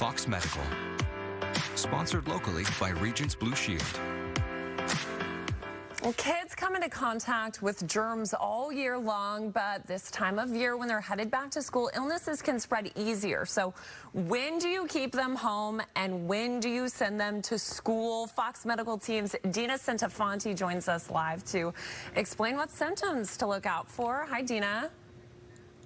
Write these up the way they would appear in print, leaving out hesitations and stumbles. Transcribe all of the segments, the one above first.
Fox Medical. Sponsored locally by Regents Blue Shield. Well, kids come into contact with germs all year long, but this time of year when they're headed back to school, illnesses can spread easier. So when do you keep them home and when do you send them to school? Fox Medical Team's Dina Centofanti joins us live to explain what symptoms to look out for. Hi, Dina.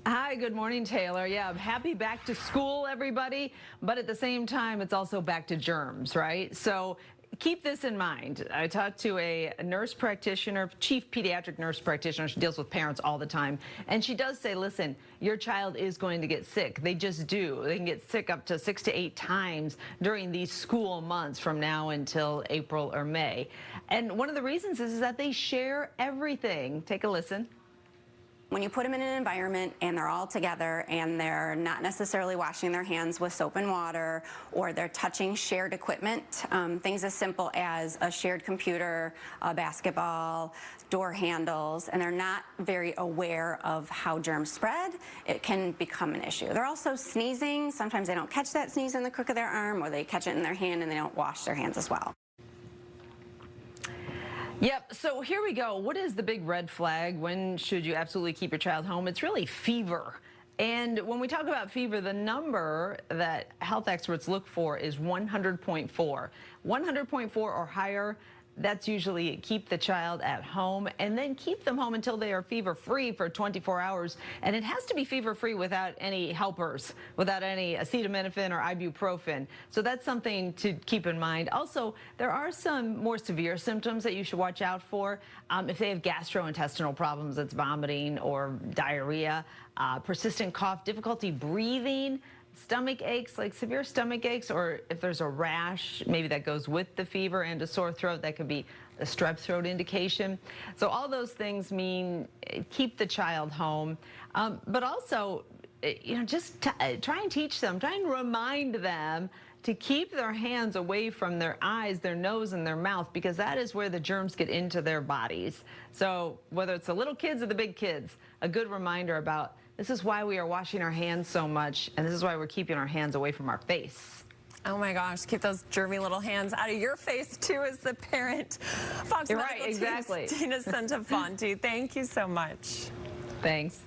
Hi, good morning, Taylor. Yeah, happy back to school, everybody. But at the same time, it's also back to germs, right? So keep this in mind. I talked to a nurse practitioner, chief pediatric nurse practitioner. She deals with parents all the time. And she does say, listen, your child is going to get sick. They just do. They can get sick up to 6 to 8 times during these school months from now until April or May. And one of the reasons is that they share everything. Take a listen. When you put them in an environment and they're all together and they're not necessarily washing their hands with soap and water, or they're touching shared equipment, things as simple as a shared computer, a basketball, door handles, and they're not very aware of how germs spread, it can become an issue. They're also sneezing. Sometimes they don't catch that sneeze in the crook of their arm, or they catch it in their hand and they don't wash their hands as well. Yep, so here we go. What is the big red flag? When should you absolutely keep your child home? It's really fever. And when we talk about fever, the number that health experts look for is 100.4. 100.4 or higher, that's usually keep the child at home, and then keep them home until they are fever-free for 24 hours. And it has to be fever-free without any helpers, without any acetaminophen or ibuprofen. So that's something to keep in mind. Also, there are some more severe symptoms that you should watch out for. If they have gastrointestinal problems, that's vomiting or diarrhea, persistent cough, difficulty breathing, stomach aches, like severe stomach aches, or if there's a rash, maybe that goes with the fever, and a sore throat, that could be a strep throat indication. So all those things mean keep the child home, but also, just try and teach them, try and remind them to keep their hands away from their eyes, their nose, and their mouth, because that is where the germs get into their bodies. So whether it's the little kids or the big kids, a good reminder about this is why we are washing our hands so much, and this is why we're keeping our hands away from our face. Oh my gosh, keep those germy little hands out of your face too as the parent. Fox You're Medical right, exactly. Team's Dina Centofanti, thank you so much. Thanks.